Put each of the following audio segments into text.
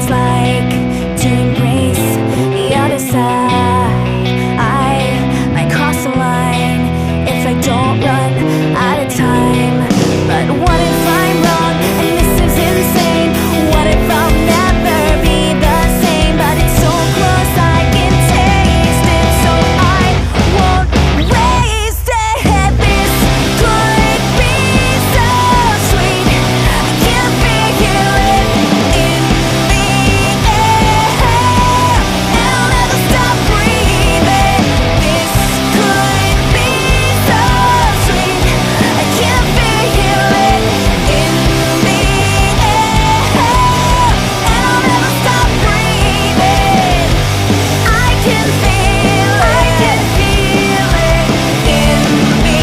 feels like to embrace the other side. I might cross the line if I don't run out of time. But what if I'm wrong and this is insane? What if I'll never be the same? But it's so close I can taste it, so I won't waste it. This could be so sweet. I can feel it in the air, and I'll never stop breathing. This could be so sweet. I can feel it in the air, and I'll never stop breathing. I can feel it in the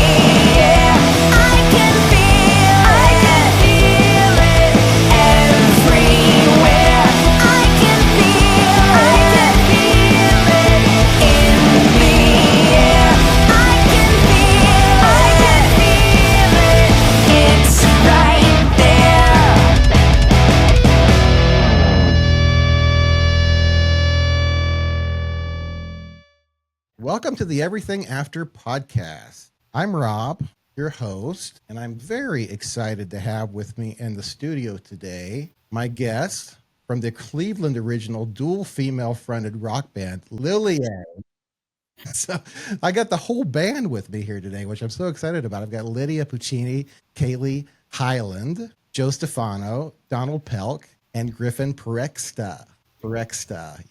air. I can feel it everywhere. I can feel it in the air. I can feel it. It's right there. Welcome to the Every.Thing.After podcast. I'm Rob, your host, and I'm very excited to have with me in the studio today my guest from the Cleveland original dual female fronted rock band, Lilieae. So I got the whole band with me here today, which I'm so excited about. I've got Lydia Puccini, Kaylee Highland, Joe Stefano, Donald Pelk, and Griffin Perexta.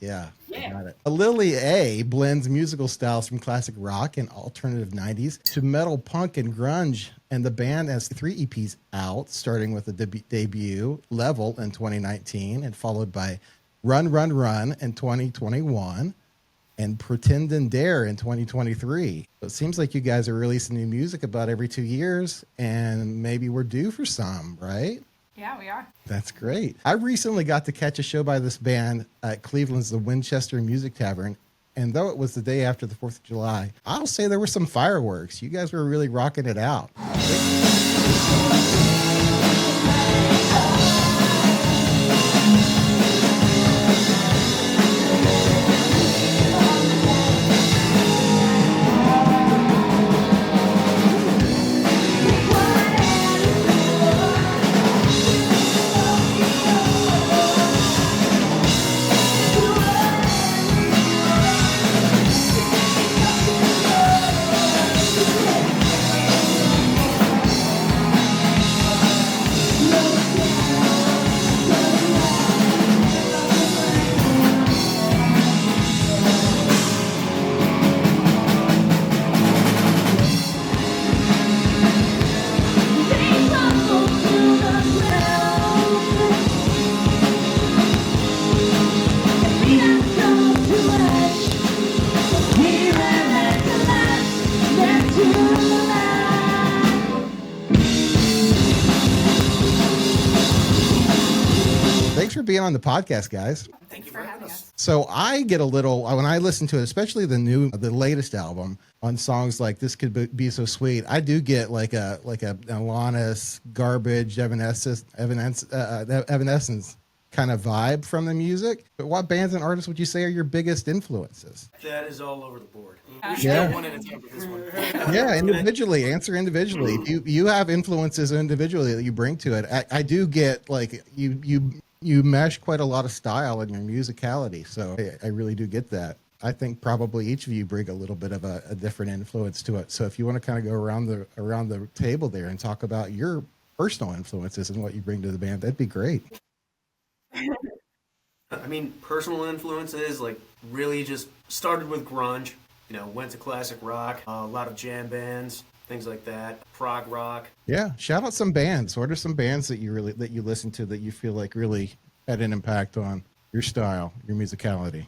Yeah. I got it. Lilieae blends musical styles from classic rock and alternative 90s to metal, punk, and grunge. And the band has 3 EPs out, starting with the debut Level in 2019 and followed by Run, Run, Run in 2021 and Pretend and Dare in 2023. So it seems like you guys are releasing new music about every 2 years, and maybe we're due for some, right? Yeah, we are. That's great. I recently got to catch a show by this band at Cleveland's The Winchester Music Tavern. And though it was the day after the 4th of July, I'll say there were some fireworks. You guys were really rocking it out. Thanks for being on the podcast, guys. Thank you for having us. So I get a little, when I listen to it, especially the latest album, on songs like This Could Be So Sweet, I do get like a Alanis, Garbage, Evanescence kind of vibe from the music. But what bands and artists would you say are your biggest influences? That is all over the board. Yeah. We should go one at a time with this one. Yeah, individually. Answer individually. If you have influences individually that you bring to it, I do get like you mesh quite a lot of style in your musicality. So I really do get that. I think probably each of you bring a little bit of a different influence to it. So if you want to kind of go around the table there and talk about your personal influences and what you bring to the band, that'd be great. I mean, personal influences, like, really just started with grunge, went to classic rock, a lot of jam bands, things like that, prog rock. Yeah, shout out some bands. What are some bands that you listen to that you feel like really had an impact on your style, your musicality?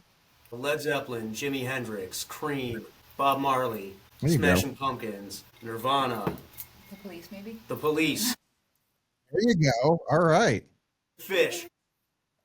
Led Zeppelin, Jimi Hendrix, Cream, Bob Marley, There you go. Smashing Pumpkins, Nirvana, The Police, maybe? The Police, There you go. All right. Fish.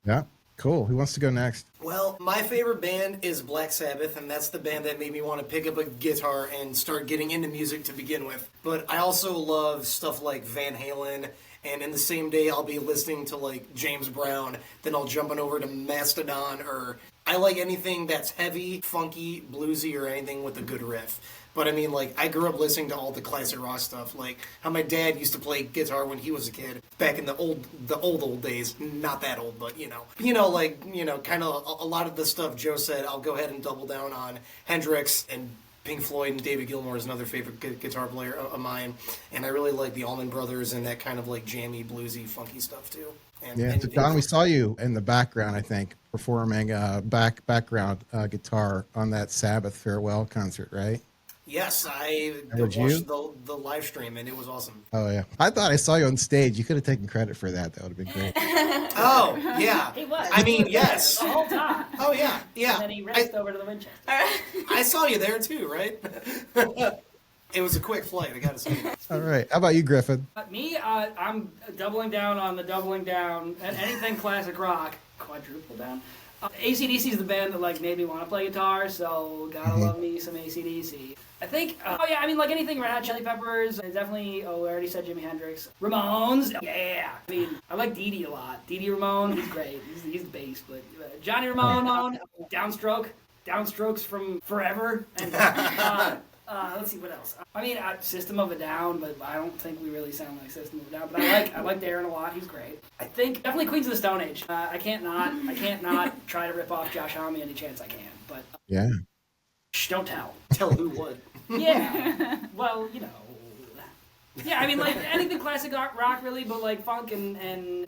Yeah, cool. Who wants to go next? Well, my favorite band is Black Sabbath, and that's the band that made me want to pick up a guitar and start getting into music to begin with. But I also love stuff like Van Halen And in the same day, I'll be listening to like James Brown. Then I'll jump on over to Mastodon, or I like anything that's heavy, funky, bluesy, or anything with a good riff. But I mean, like, I grew up listening to all the classic rock stuff, like how my dad used to play guitar when he was a kid, back in the old days. Not that old, but kind of a lot of the stuff Joe said. I'll go ahead and double down on Hendrix and Pink Floyd, and David Gilmour is another favorite guitar player of mine. And I really like the Allman Brothers and that kind of like jammy, bluesy, funky stuff too. So Don, we saw you in the background, I think, performing background guitar on that Sabbath farewell concert, right? Yes, I watched the live stream, and it was awesome. Oh, yeah. I thought I saw you on stage. You could have taken credit for that. That would have been great. Oh, yeah. He was. I mean, yes. The whole time. Oh, yeah, yeah. And then he raced over to the Winchester. I saw you there, too, right? It was a quick flight, I gotta say. All right. How about you, Griffin? I'm doubling down on the doubling down, and anything classic rock, quadruple down. AC/DC is the band that like made me want to play guitar, so gotta love me some AC/DC. I think, like anything Red Hot Chili Peppers, definitely, I already said Jimi Hendrix. Ramones, yeah. I mean, I like Dee Dee a lot. Dee Dee Ramone, he's great. He's the bass, but Johnny Ramone, Downstrokes from Forever, and let's see what else. I mean, System of a Down, but I don't think we really sound like System of a Down. But I like Darren a lot. He's great. I think definitely Queens of the Stone Age. I can't not try to rip off Josh Homme any chance I can. But Yeah. Shh, don't tell. Tell who would. Yeah. Well, Yeah, I mean, like anything classic rock, really, but like funk and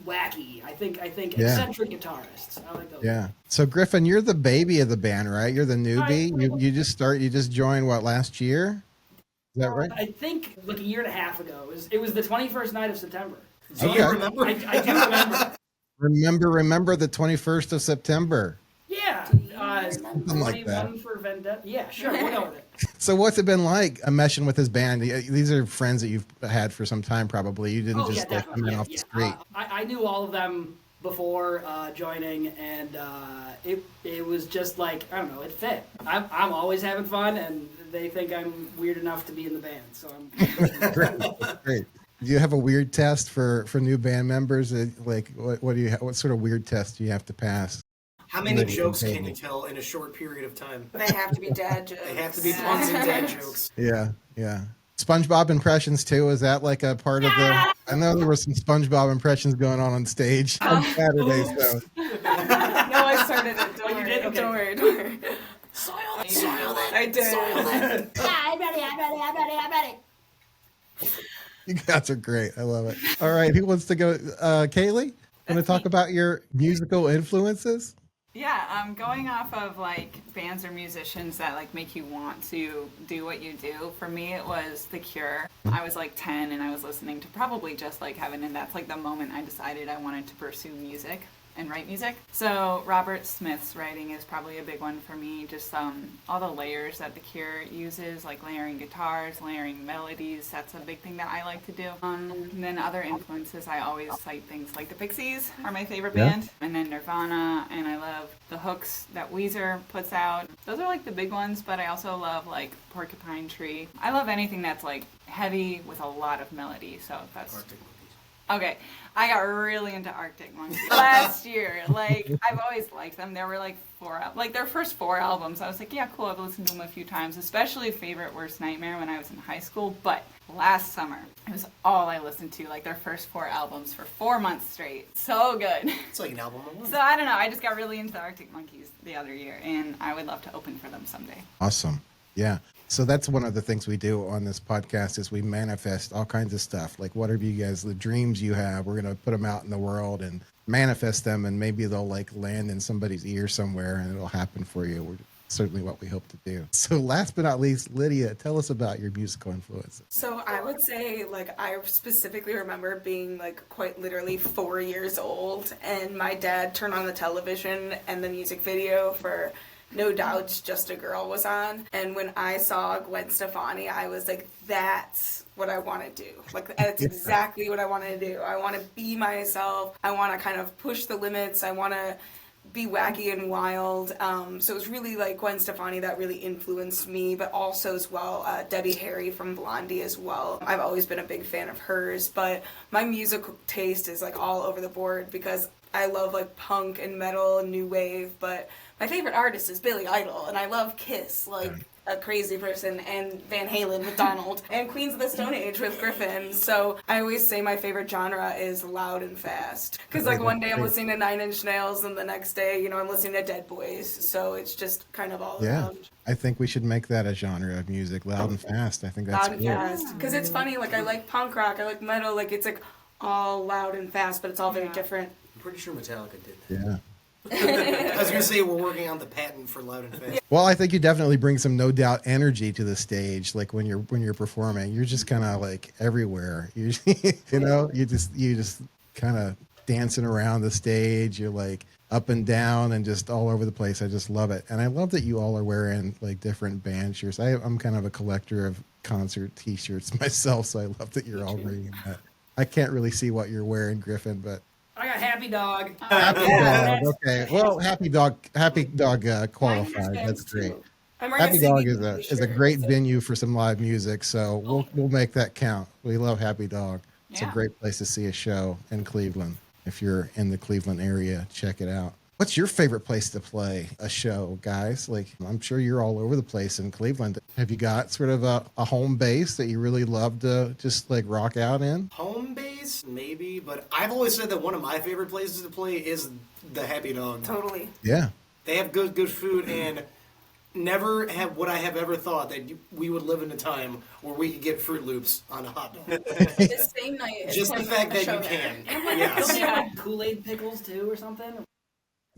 wacky. I think eccentric guitarists. I like those. Yeah. So Griffin, you're the baby of the band, right? You're the newbie. You just joined last year? Is that right? I think like a year and a half ago. It was the 21st night of September. Do you remember? I do remember. Remember the 21st of September. Yeah. Something like that. 21 for Vendetta. Yeah, sure. We'll go with it. So what's it been like meshing with this band? These are friends that you've had for some time, probably. You didn't just come in off the street. I knew all of them before joining, and it was just like, I don't know, it fit. I'm always having fun, and they think I'm weird enough to be in the band, so I'm Great. Do you have a weird test for new band members? Like, what sort of weird test do you have to pass? How many jokes can you tell in a short period of time? They have to be dad jokes. They have to be puns and dad jokes. Yeah. SpongeBob impressions too. Is that like a part of the? I know there were some SpongeBob impressions going on stage on Saturdays though. No, I started it. Don't worry. did? Okay. Don't worry. Soil it. I did. I'm ready. You guys are great. I love it. All right, who wants to go? Kaylee, want to talk about your musical influences? Yeah, going off of like bands or musicians that like make you want to do what you do. For me, it was The Cure. I was like 10 and I was listening to probably Just Like Heaven, and that's like the moment I decided I wanted to pursue music and write music. So Robert Smith's writing is probably a big one for me. Just all the layers that The Cure uses, like layering guitars, layering melodies. That's a big thing that I like to do. And then other influences, I always cite things like the Pixies are my favorite band, and then Nirvana, and I love the hooks that Weezer puts out. Those are like the big ones, but I also love like Porcupine Tree. I love anything that's like heavy with a lot of melody. So that's okay. I got really into Arctic Monkeys last year. Like, I've always liked them. There were like their first 4 albums. I was like, yeah, cool. I've listened to them a few times, especially Favorite Worst Nightmare when I was in high school. But last summer, it was all I listened to, like their first 4 albums for 4 months straight. So good. It's like an album. So I don't know. I just got really into the Arctic Monkeys the other year, and I would love to open for them someday. Awesome. Yeah. So that's one of the things we do on this podcast is we manifest all kinds of stuff. Like whatever you guys, the dreams you have, we're going to put them out in the world and manifest them, and maybe they'll like land in somebody's ear somewhere and it'll happen for you. We're certainly what we hope to do. So last but not least, Lydia, tell us about your musical influences. So I would say, like, I specifically remember being, like, quite literally 4 years old, and my dad turned on the television and the music video for No Doubt's Just a Girl was on. And when I saw Gwen Stefani, I was like, that's what I want to do. Like, that's exactly what I want to do. I want to be myself. I want to kind of push the limits. I want to be wacky and wild. So it was really like Gwen Stefani that really influenced me, but also as well Debbie Harry from Blondie as well. I've always been a big fan of hers, but my musical taste is like all over the board because I love like punk and metal and new wave, but my favorite artist is Billy Idol, and I love Kiss, like a crazy person, and Van Halen with Donald, and Queens of the Stone Age with Griffin. So I always say my favorite genre is loud and fast. Because like one day I'm listening to Nine Inch Nails, and the next day, I'm listening to Dead Boys. So it's just kind of all around. I think we should make that a genre of music, loud and fast. I think that's Loud and fast. Because it's funny, like I like punk rock, I like metal, like it's like all loud and fast, but it's all very different. I'm pretty sure Metallica did that. Yeah. I was gonna say we're working on the patent for loud and fast. Well, I think you definitely bring some no doubt energy to the stage. Like when you're performing, you're just kind of like everywhere. You you just kind of dancing around the stage. You're like up and down and just all over the place. I just love it, and I love that you all are wearing like different band shirts. I'm kind of a collector of concert T-shirts myself, so I love that you're all wearing that. I can't really see what you're wearing, Griffin, but. I got Happy Dog. Happy Dog. Okay. Well, Happy Dog qualified. That's great. Happy Dog is a great venue for some live music, so we'll make that count. We love Happy Dog. It's a great place to see a show in Cleveland. If you're in the Cleveland area, check it out. What's your favorite place to play a show, guys? Like, I'm sure you're all over the place in Cleveland. Have you got sort of a home base that you really love to just like rock out in? Home base, maybe, but I've always said that one of my favorite places to play is the Happy Dog. Totally. Yeah. They have good food, and never would I have ever thought that we would live in a time where we could get Fruit Loops on a hot dog. The same night. Just the fact that you can. Yes. Don't they have like Kool-Aid pickles too or something?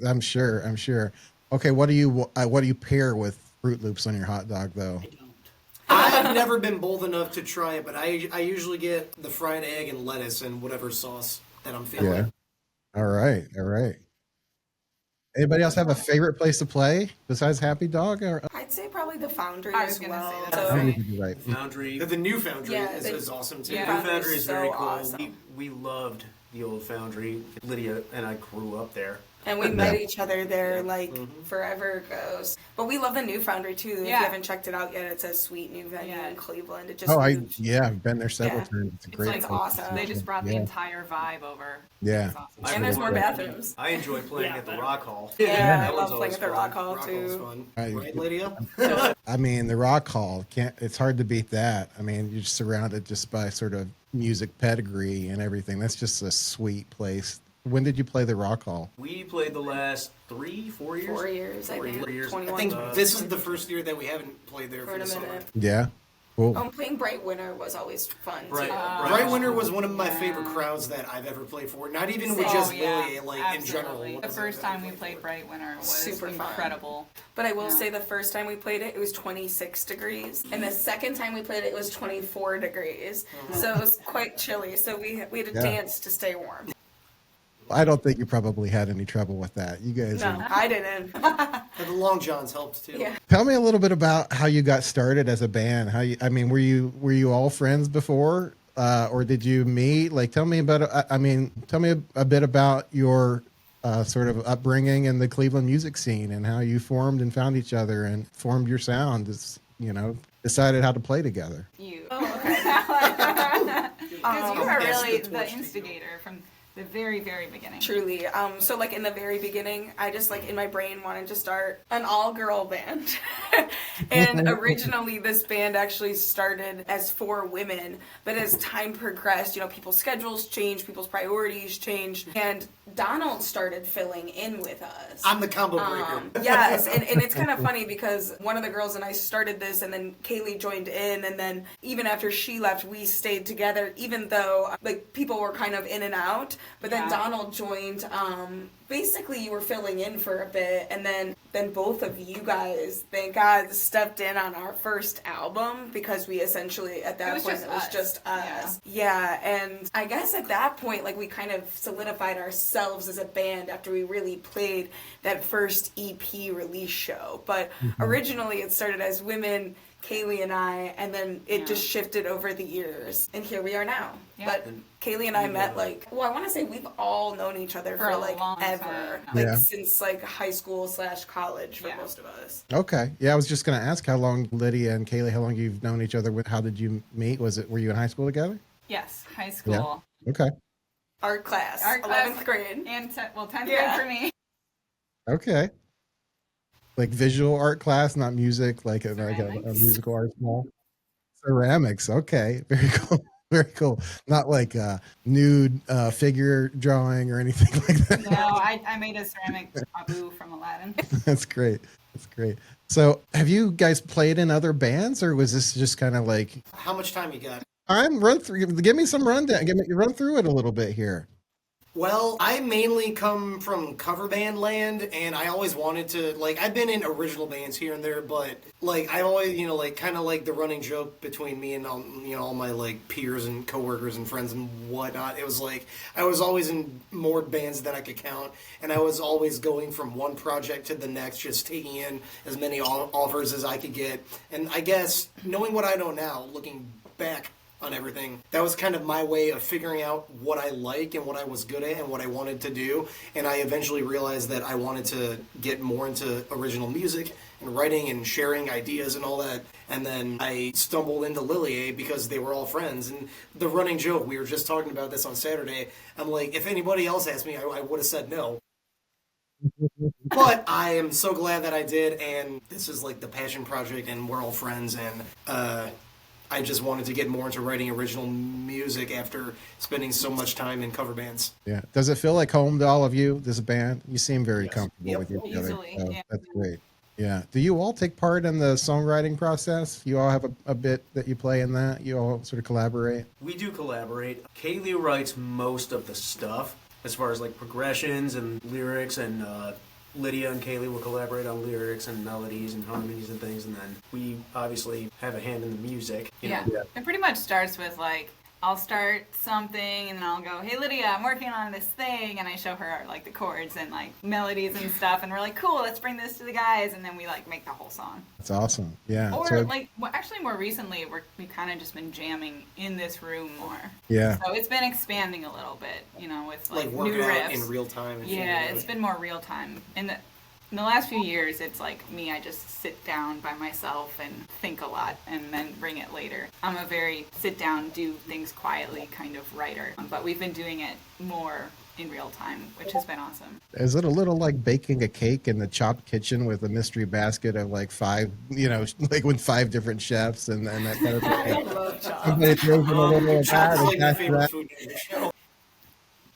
I'm sure. Okay, what do you pair with Fruit Loops on your hot dog though? I've never been bold enough to try it, but I usually get the fried egg and lettuce and whatever sauce that I'm feeling. Yeah. All right. Anybody else have a favorite place to play besides Happy Dog? Or I'd say probably the Foundry I was as gonna well. say that. Foundry could be right. Foundry. The new Foundry Yeah, is awesome too. Yeah. New Foundry's Foundry is very so cool. awesome. We loved the old Foundry. Lydia and I grew up there. And we met each other there like forever ago. But we love the new Foundry too. If you haven't checked it out yet, it's a sweet new venue in Cleveland. It just moved. I've been there several Yeah. times. It's a great It's place. awesome. They just brought the entire vibe over. Yeah. It's awesome. And there's more bathrooms. I enjoy playing at the better. Rock Hall. Yeah, I That love was playing at the always Rock fun. Hall Rock Hall's too. fun. I- Right, Lydia? I mean, the Rock Hall it's hard to beat that. I mean, you're surrounded just by sort of music pedigree and everything. That's just a sweet place. When did you play the Rock Hall? We played the last 4 years. 4 years, I think. 4 years. 21. I think this is the first year that we haven't played there For for the a summer. minute. Yeah. Cool. Playing Bright Winter was always fun too. Bright Winter was one of my favorite crowds that I've ever played for. Not even with just Lileae, like in general. The first time we played Bright Winter was Super fun. incredible. But I will say the first time we played it, it was 26 degrees. And the second time we played it, it was 24 degrees. So it was quite chilly. So we had to dance to stay warm. I don't think you probably had any trouble with that. You guys. No, I didn't. But the Long Johns helped too. Yeah. Tell me a little bit about how you got started as a band. Were you all friends before, or did you meet? Like, tell me a bit about your sort of upbringing in the Cleveland music scene and how you formed and found each other and formed your sound. Decided how to play together. You. Oh, okay. Because you are Pass really the the torch. instigator from the very, very beginning. Truly. So like in the very beginning, I just like in my brain wanted to start an all-girl band. And originally this band actually started as 4 women, but as time progressed, people's schedules changed, people's priorities changed, and Donald started filling in with us. I'm the combo breaker. Yes, and it's kind of funny because one of the girls and I started this, and then Kaylee joined in, and then even after she left, we stayed together, even though like people were kind of in and out. But then Donald joined. Basically, you were filling in for a bit, and then both of you guys, thank God, stepped in on our first album because we essentially at that point it was just us. Yeah, and I guess at that point, like we kind of solidified ourselves as a band after we really played that first EP release show. But originally, it started as women Kaylee and I, and then it just shifted over the years, and here we are now. Yeah. But Kaylee and I met I want to say we've all known each other for a like long ever, time. since like high school / college for most of us. Okay. Yeah, I was just going to ask how long Lydia and Kaylee, how long you've known each other. How did you meet? Were you in high school together? Yes, high school. Yeah. Okay. Art class, Art class, 11th grade. And 10th grade for me. Okay. Like visual art class, not music, like a musical art small. Ceramics. Okay. Very cool. Very cool. Not like nude figure drawing or anything like that. No, I made a ceramic Abu from Aladdin. That's great. That's great. So have you guys played in other bands, or was this just kind of like... How much time you got? Give me some rundown. Run through it a little bit here. Well, I mainly come from cover band land, and I always wanted to, I've been in original bands here and there, but, I always, kind of like the running joke between me and, all my, peers and coworkers and friends and whatnot. It was I was always in more bands than I could count, and I was always going from one project to the next, just taking in as many offers as I could get. And I guess, knowing what I know now, looking back on everything, that was kind of my way of figuring out what I like and what I was good at and what I wanted to do. And I eventually realized that I wanted to get more into original music and writing and sharing ideas and all that. And then I stumbled into Lileae because they were all friends. And the running joke, we were just talking about this on Saturday, I'm like, if anybody else asked me, I would have said no. But I am so glad that I did, and this is the passion project, and we're all friends, and I just wanted to get more into writing original music after spending so much time in cover bands. Yeah. Does it feel like home to all of you, this band? You seem very comfortable with each other. Easily, So yeah. that's great. Yeah. Do you all take part in the songwriting process? You all have a bit that you play in that? You all sort of collaborate? We do collaborate. Kaylee writes most of the stuff as far as progressions and lyrics, and Lydia and Kaylee will collaborate on lyrics and melodies and harmonies and things, and then we obviously have a hand in the music. You know? It pretty much starts with I'll start something and then I'll go, hey Lydia, I'm working on this thing, and I show her the chords and melodies and stuff, and we're like, cool, let's bring this to the guys, and then we make the whole song. That's awesome. Yeah. Or actually more recently we've kind of just been jamming in this room more. Yeah. So it's been expanding a little bit, with working new riffs out in real time. Yeah, it's been more real time. In the last few years, it's me, I just sit down by myself and think a lot and then bring it later. I'm a very sit down, do things quietly kind of writer, but we've been doing it more in real time, which has been awesome. Is it a little like baking a cake in the chopped kitchen with a mystery basket of 5, with 5 different chefs and that kind of thing? I love chocolate. Somebody throws in a little of that, It's and my that's favorite that. food in the show.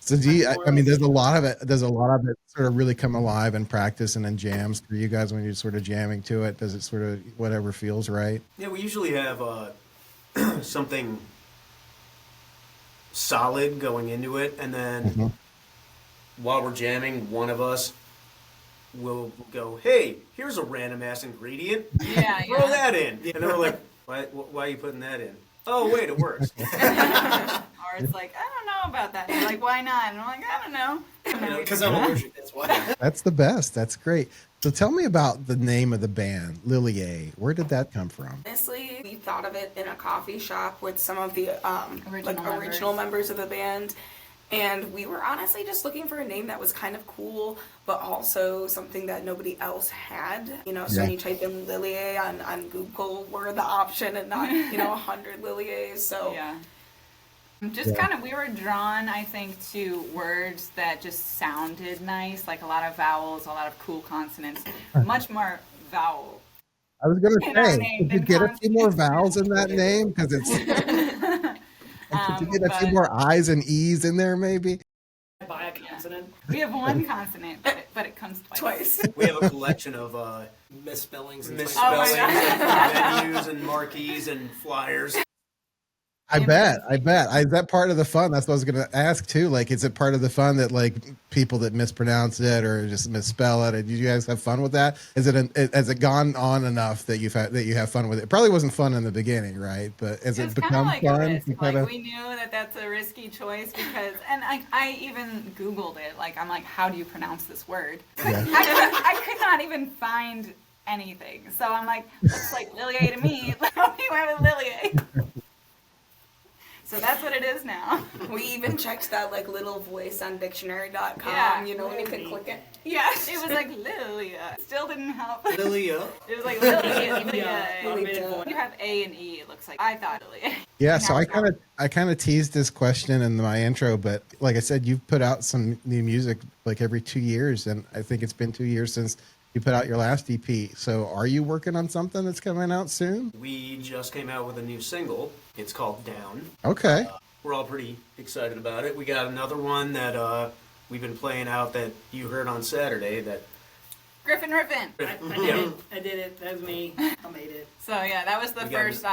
So there's a lot of it. There's a lot of it sort of really come alive in practice and in jams for you guys when you're sort of jamming to it. Does it sort of whatever feels right? Yeah, we usually have something solid going into it, and then while we're jamming, one of us will go, hey, here's a random ass ingredient. Yeah, Throw that in. And then we're like, why are you putting that in? Oh, wait, it works. Or it's I don't know about that. And they're why not? And I'm I don't know. Because I'm allergic, that's why. That's the best. That's great. So tell me about the name of the band, Lileae. Where did that come from? Honestly, we thought of it in a coffee shop with some of the Original members of the band. And we were honestly just looking for a name that was kind of cool, but also something that nobody else had. So when you type in Lileae on Google, we're the option and not, 100 Lilieaes. So Yeah. Just kind of, we were drawn, I think, to words that just sounded nice, a lot of vowels, a lot of cool consonants, much more vowel. I was going In our to say, name did you than get a few more consonants. vowels in that name? Because it's... Did you get a few but- more I's and E's in there, maybe? By a consonant. We have one consonant, but it comes twice. We have a collection of Misspellings and misspellings Oh my God. and venues and marquees and flyers. I bet. Is that part of the fun? That's what I was going to ask too. Is it part of the fun that people that mispronounce it or just misspell it? Did you guys have fun with that? Has it gone on enough that you have fun with it? It probably wasn't fun in the beginning, right? But has it It's become kind of fun? a risk. You kinda- We knew that that's a risky choice because, and I even Googled it. I'm how do you pronounce this word? Yeah. I could not even find anything. So I'm like, looks like Lileae to me. He went with Lileae. So that's what it is now. We even checked that like little voice on dictionary.com, Yeah. you know, when you can click it. Yes, it was like Lileae. Still didn't help. Lilieae. It was like Lileae. Yeah, automated Lileae. voice. You have A and E, it looks like. I thought Lileae. Yeah, so I kind of teased this question in my intro, but like I said, you've put out some new music like every 2 years, and I think it's been 2 years since you put out your last EP. So are you working on something that's coming out soon? We just came out with a new single. It's called Down. Okay. We're all pretty excited about it. We got another one that we've been playing out that you heard on Saturday. That Griffin Riffin. I did it. That was me. I made it. So yeah, that was the We got first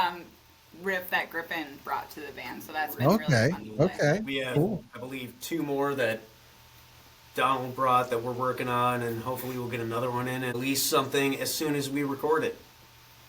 riff that Griffin brought to the band. So that's been really Okay. fun to play. Okay. we have, Cool. I believe, 2 more that Donald brought that we're working on, and hopefully we'll get another one in and release something as soon as we record it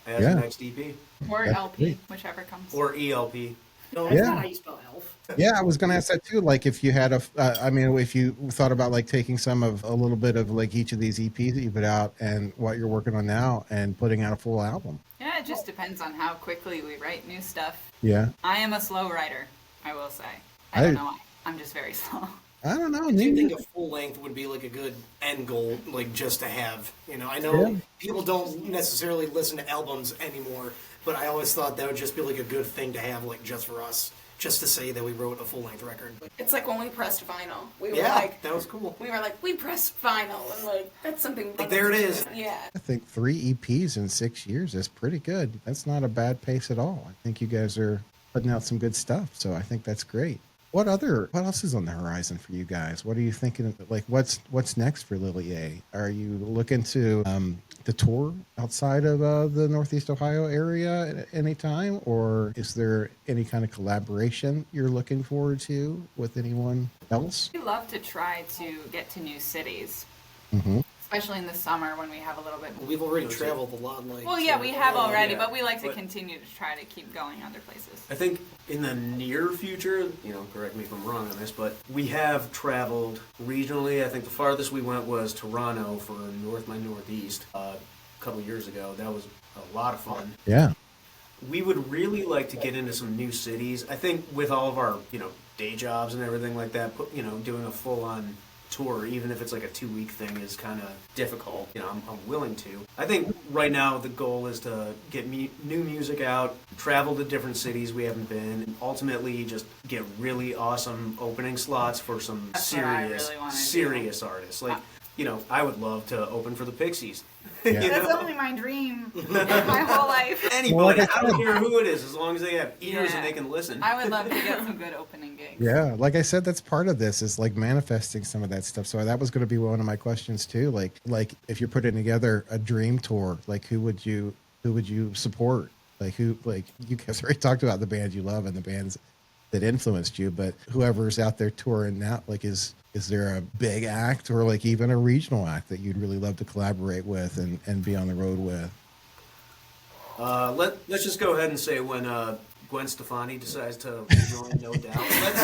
as Yeah. the next EP Or That's LP, great. whichever comes. or ELP. No, Yeah. that's not how you spell elf. Yeah, I was going to ask that too. Like, if you had if you thought about like taking some of a little bit of like each of these EPs that you put out and what you're working on now and putting out a full album. Yeah, it just depends on how quickly we write new stuff. Yeah. I am a slow writer, I will say. I- I don't know why. I'm just very slow. I don't know. Do you Maybe. think a full length would be like a good end goal, like just to have? You know, I know Yeah. people don't necessarily listen to albums anymore, but I always thought that would just be like a good thing to have, like just for us, just to say that we wrote a full length record. It's like when we pressed vinyl. We were Yeah, like, that was cool. we pressed vinyl, and like that's something. Like, there it is. Yeah. I think 3 EPs in 6 years is pretty good. That's not a bad pace at all. I think you guys are putting out some good stuff, so I think that's great. What else is on the horizon for you guys? What are you thinking? Like, what's next for Lileae? Are you looking to the tour outside of the Northeast Ohio area at any time, or is there any kind of collaboration you're looking forward to with anyone else? We love to try to get to new cities, Mm-hmm. especially in the summer when we have a little bit more. We've already traveled a lot. Like, Well, yeah, we have already, yeah. but we like to But- continue to try to keep going other places. I think in the near future, correct me if I'm wrong on this, but we have traveled regionally. I think the farthest we went was Toronto for Northeast a couple of years ago. That was a lot of fun. Yeah. We would really like to get into some new cities. I think with all of our, day jobs and everything like that, doing a full-on tour, even if it's like a 2-week thing, is kind of difficult. I'm willing to. I think right now the goal is to get new music out, travel to different cities we haven't been, and ultimately just get really awesome opening slots for some That's what I really wanna do. serious artists. Like, I would love to open for the Pixies. Yeah. You That's know? only my dream my whole life. Anybody, Well, like I I don't said- care who it is, as long as they have ears Yeah. and they can listen. I would love to get some good opening gigs. Yeah, like I said, that's part of this is like manifesting some of that stuff. So that was going to be one of my questions too. Like if you're putting together a dream tour, like who would you support? Like you guys already talked about the bands you love and the bands that influenced you, but whoever's out there touring now, like is there a big act or like even a regional act that you'd really love to collaborate with and be on the road with? Let's just go ahead and say when Gwen Stefani decides to join No Doubt. Let's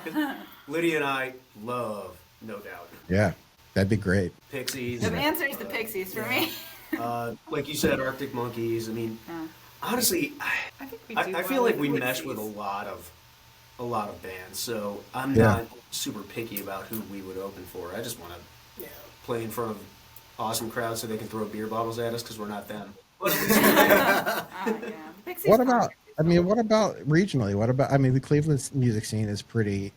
do that. Lydia and I love No Doubt. Yeah, that'd be great. Pixies. The answer is the Pixies for me. Like you said, Arctic Monkeys. I mean, honestly, I think we I do feel well like we with mesh Pixies. with a lot of bands. So I'm Yeah. not super picky about who we would open for. I just want to play in front of awesome crowds so they can throw beer bottles at us because we're not them. Yeah. Pixies What fun. about regionally? The Cleveland music scene is pretty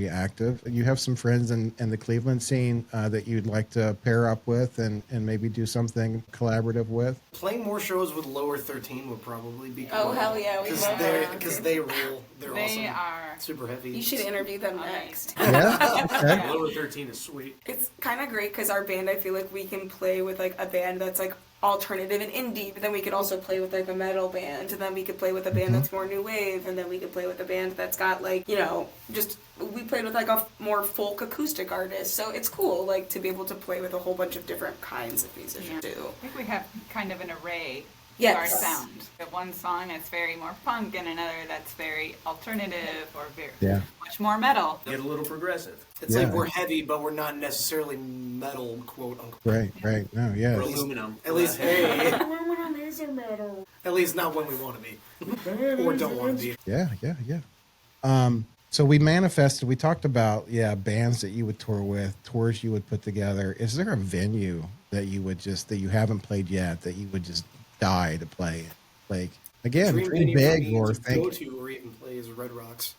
active. You have some friends in the Cleveland scene that you'd like to pair up with and maybe do something collaborative with? Playing more shows with Lower 13 would probably be cool. Oh, hell yeah, we love that. Because they rule. They're They awesome. are. Super heavy. You should interview them Amazing. next. Yeah. Okay. Lower 13 is sweet. It's kind of great because our band, I feel like we can play with like a band that's like alternative and indie, but then we could also play with like a metal band, and then we could play with a band that's more new wave, and then we could play with a band that's got like, just we played with like a more folk acoustic artist. So it's cool like to be able to play with a whole bunch of different kinds of musicians too. I think we have kind of an array Yes. our sound. We have one song that's very more punk and another that's very alternative or very much more metal. Get a little progressive. It's like we're heavy, but we're not necessarily metal, quote unquote. Right. No, yeah. We're aluminum. At least, Hey. aluminum is a metal. At least not when we want to be, or don't want to be. Yeah. So we manifested, we talked about, bands that you would tour with, tours you would put together. Is there a venue that you would that you haven't played yet, that you would just die to play? Like, again, dream venue big for me or to go to or even play is Red Rocks.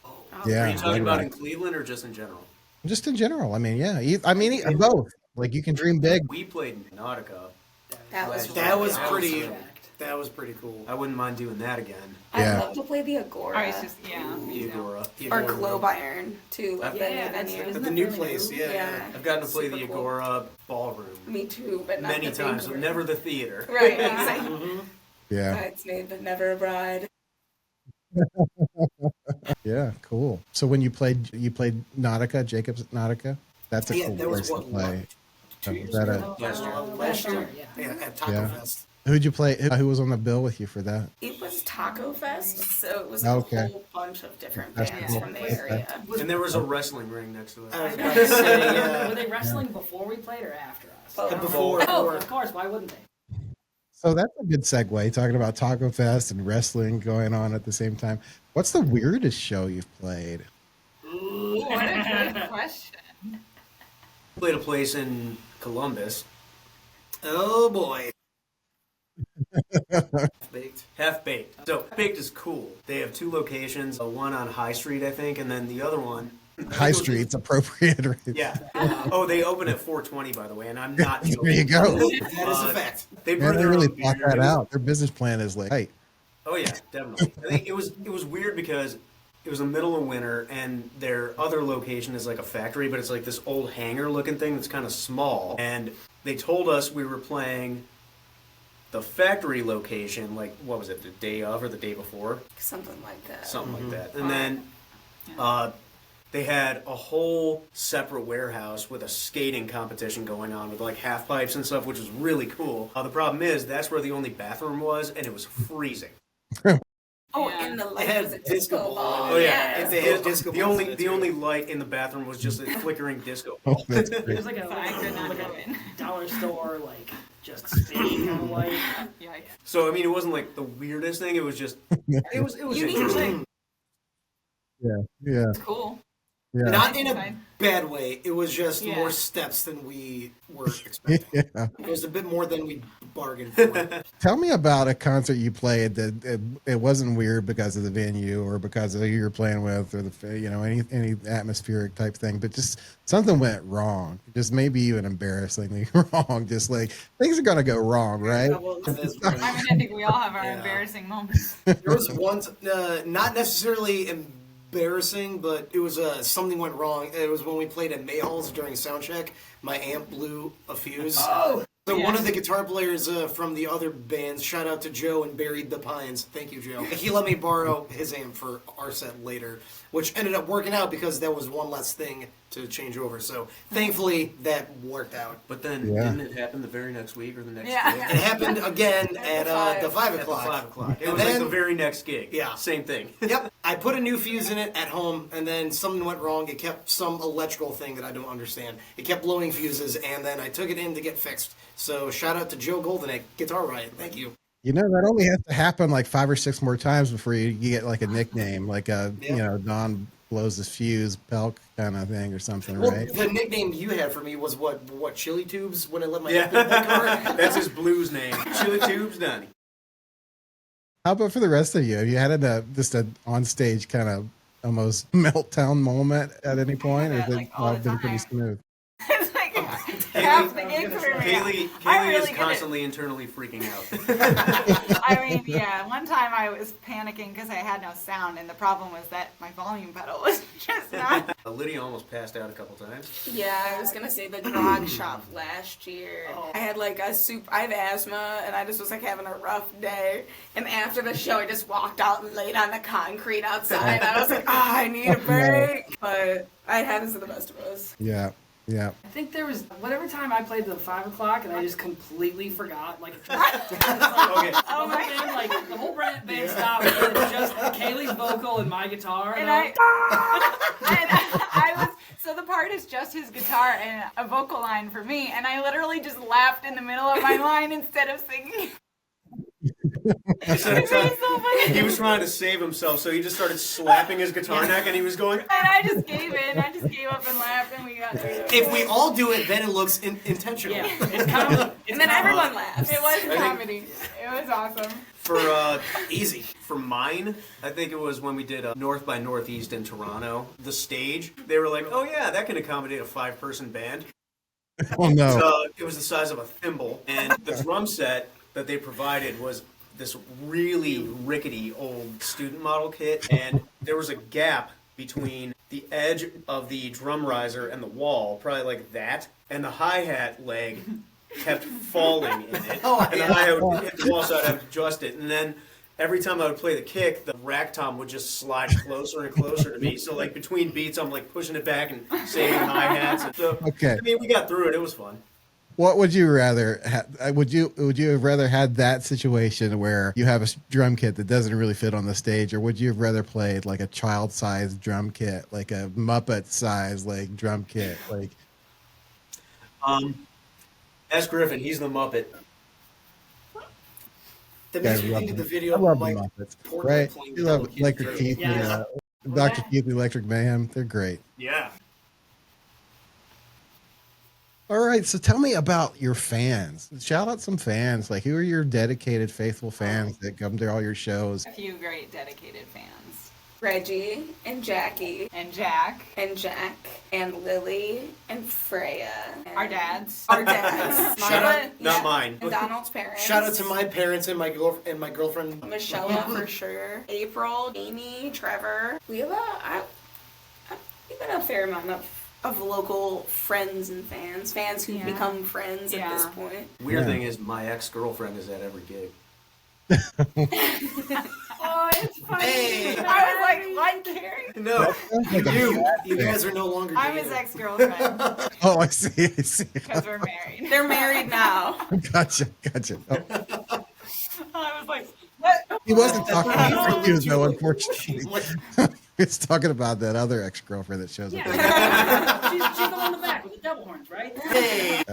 Yeah. Are you talking Red about Rock. in Cleveland or just in general? Just in general. I mean, both. Like, you can dream big. We played in Nautica. That was That was pretty cool. I wouldn't mind doing that again. Yeah. I'd love to play the Agora. Or it's just, The Agora. Or Globe Iron, too. Like the new that's venue. At the new place, yeah. I've gotten to play the Super cool. Agora ballroom Me too, but not many the big times, but room. never the theater. Right, exactly. Yeah. Bridesmaid, but never a bride. Yeah. Cool. So when you played Nautica, Jacob's Nautica? That's a cool that was place to what, play. 2 years Is that ago? Last year, Yeah, at Taco Yeah. Fest. Who'd you play? Who was on the bill with you for that? It was Taco Fest, so it was Okay. a whole bunch of different That's bands cool. from the Okay. area. And there was a wrestling ring next to it. I was about to say, Were they wrestling before we played or after us? Oh, before. Oh, of course. Why wouldn't they? So that's a good segue, talking about Taco Fest and wrestling going on at the same time. What's the weirdest show you've played? Ooh, what a good question. Played a place in Columbus. Oh boy. Baked. Half Baked. So Half Baked is cool. They have 2 locations, one on High Street, I think, and then the other one. High Street's appropriate. Right? Yeah. Oh, they open at 4:20, by the way, and I'm not joking. There you go. That is a fact. They Man, brew they their really own thought beer. that out. Their business plan is like, hey, Oh yeah, definitely. I think it was weird because it was the middle of winter, and their other location is like a factory, but it's like this old hangar looking thing that's kind of small. And they told us we were playing the factory location, like what was it, the day of or the day before, Something like that. something like that. And then they had a whole separate warehouse with a skating competition going on with like half pipes and stuff, which was really cool. The problem is that's where the only bathroom was, and it was freezing. Oh, Yeah. and the They light had was a disco disco ball. ball. Oh yeah, If they had disco the balls only in it, the too. only light in the bathroom was just a flickering disco oh, ball. that's It great. was like a, So I could not like go a in. dollar store, like, just spinning kind of light. Yikes. So I mean, it wasn't like the weirdest thing. It was just it was You need interesting. Yeah. It's cool. Yeah. Not in a Fine. bad way. It was just Yeah. more steps than we were expecting. Yeah. It was a bit more than we bargained for. Tell me about a concert you played that it wasn't weird because of the venue or because of who you were playing with or any atmospheric type thing, but just something went wrong. Just maybe even embarrassingly wrong. Just like things are gonna go wrong, right? That's I mean, I think we all have our Yeah. embarrassing moments. There was one, not necessarily embarrassing, but it was something went wrong. It was when we played at Mayhall's during soundcheck. My amp blew a fuse. Oh, So Yes. one of the guitar players from the other bands, shout out to Joe and Buried the Pines. Thank you, Joe. He let me borrow his amp for our set later, which ended up working out because that was one less thing to change over. So thankfully that worked out. But then Yeah. didn't it happen the very next week or the next Yeah. day? It happened again at the 5 At the o'clock. 5 o'clock. It And was like then- the very next gig. Yeah. Same thing. Yep, I put a new fuse in it at home, and then something went wrong. It kept some electrical thing that I don't understand. It kept blowing fuses, and then I took it in to get fixed. So shout out to Joe Golden at Guitar Riot. Thank you. You know, that only has to happen like 5 or 6 more times before you get like a nickname, like Yeah. Don blows his fuse, Pelk kind of thing or something, Well, right? the nickname you had for me was what Chili Tubes when I let my Yeah. amp in the car? That's his blues name. Chili Tubes Donnie. How about for the rest of you? Have you had just a on stage kind of almost meltdown moment at any point, or Yeah, has it like all the been pretty time. smooth? It's like half the gig for me. Kaylee I is really get it. constantly internally freaking out. I mean, yeah. One time I was panicking because I had no sound, and the problem was that my volume pedal was just not. Lydia almost passed out a couple times. yeah, I was gonna say the grog shop last year. I had like I have asthma, and I just was like having a rough day. And after the show, I just walked out and laid on the concrete outside. I was like, I need a break. But it happens to the best of us. Yeah. Yeah. I think there was whatever time I played the 5 o'clock and I just completely forgot. Like, Okay. the whole band stopped. And it was just Kaylee's vocal and my guitar. And I was, so the part is just his guitar and a vocal line for me, and I literally just laughed in the middle of my line instead of singing. He was trying to save himself, so he just started slapping his guitar neck, and he was going. And I just gave in. I just gave up and laughed, and we got through it. If we all do it, then it looks intentional. Yeah, it's comedy. And then everyone laughs. It was comedy. It was awesome. For easy. For mine, I think it was when we did North by Northeast in Toronto. The stage, they were like, "Oh yeah, that can accommodate a 5-person band." Oh no. So it was the size of a thimble, and the drum set that they provided was this really rickety old student model kit, and there was a gap between the edge of the drum riser and the wall, probably like that, and the hi-hat leg kept falling in it. And the hi-hat would hit the wall, so I'd have to adjust it. And then every time I would play the kick, the rack tom would just slide closer and closer to me. So like between beats, I'm like pushing it back and saving hi-hats. And so, Okay. I mean, we got through it. It was fun. What would you rather would you have rather had that situation where you have a drum kit that doesn't really fit on the stage, or would you have rather played like a child-sized drum kit, like a Muppet-sized like drum kit, like? As Griffin, he's the Muppet. That Guys makes me love think of the them. video I love of the Mike Muppets, Portman right? playing You love Hello Kitty. Electric Keith, Yeah. Dr. Keith, Electric Mayhem. They're great. Yeah. All right, so tell me about your fans. Shout out some fans. Like, who are your dedicated, faithful fans that come to all your shows? A few great dedicated fans. Reggie and Jackie And Jack. and Jack and Lily and Freya. And Our dads. Our dads. Shout out- Not mine. And Donald's parents. Shout out to my parents and my girlfriend. Michelle for sure. April, Amy, Trevor. We have we've got a fair amount of local friends and fans who've Yeah. become friends at this Yeah. point. Weird Yeah. thing is, my ex-girlfriend is at every gig. Oh, it's funny. Hey. I was like, what, Carrie? No, Like a You guys are no longer I'm dating. his ex-girlfriend Oh, I see. because we're married. They're married now. Gotcha. Oh, I was like, what? he wasn't talking about you, though, unfortunately. He's talking about that other ex-girlfriend that shows up. Yeah. she's the one in the back with the devil horns, right? Hey.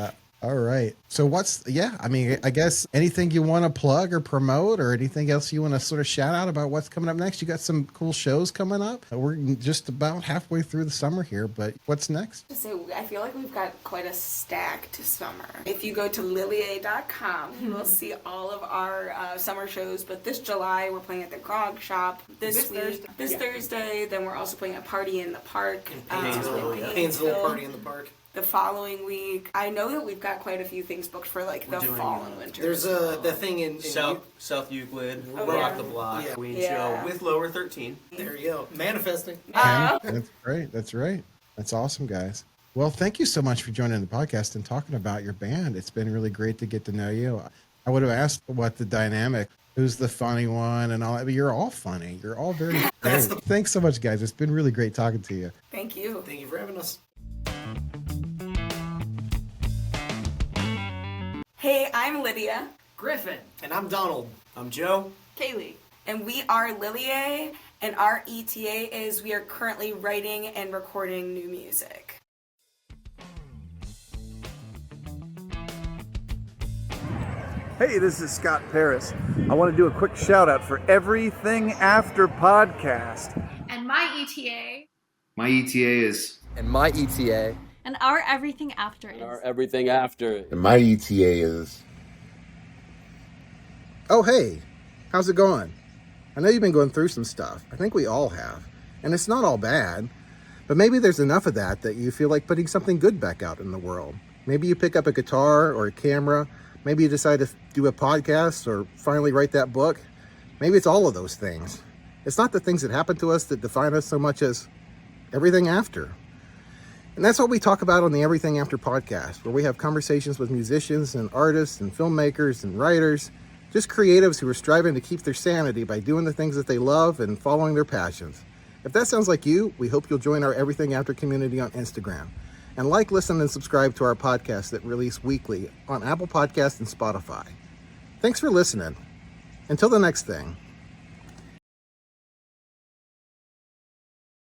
All right. So I guess anything you want to plug or promote, or anything else you want to sort of shout out about what's coming up next? You got some cool shows coming up. We're just about halfway through the summer here, but what's next? So I feel like we've got quite a stacked summer. If you go to Lileae.com, you will see all of our summer shows. But this July, we're playing at the Grog Shop. This Thursday, then we're also playing a Party in the Park. Painesville Party in the Park. The following week, I know that we've got quite a few things booked for like the doing, fall and winter. There's the thing in South Euclid, Oh, Rock yeah. the Block, Yeah. Queen Yeah. Show with Lower 13. There you go. Manifesting. That's great. That's right. That's awesome, guys. Well, thank you so much for joining the podcast and talking about your band. It's been really great to get to know you. I would have asked what the dynamic, who's the funny one and all that, but you're all funny. You're all very great. Thanks so much, guys. It's been really great talking to you. Thank you. Thank you for having us. Hey, I'm Lydia, Griffin. And I'm Donald. I'm Joe. Kaylee. and we are Lileae, and our ETA is we are currently writing and recording new music. Hey, this is Scott Paris. I want to do a quick shout out for Every.Thing.After podcast. And my ETA. My ETA is. And my ETA. And our Everything After is. Our Everything After. And my ETA is. Oh, hey, how's it going? I know you've been going through some stuff. I think we all have. And it's not all bad, but maybe there's enough of that you feel like putting something good back out in the world. Maybe you pick up a guitar or a camera. Maybe you decide to do a podcast or finally write that book. Maybe it's all of those things. It's not the things that happen to us that define us so much as everything after. And that's what we talk about on the Everything After podcast, where we have conversations with musicians and artists and filmmakers and writers, just creatives who are striving to keep their sanity by doing the things that they love and following their passions. If that sounds like you, we hope you'll join our Everything After community on Instagram. And like, listen, and subscribe to our podcasts that release weekly on Apple Podcasts and Spotify. Thanks for listening. Until the next thing.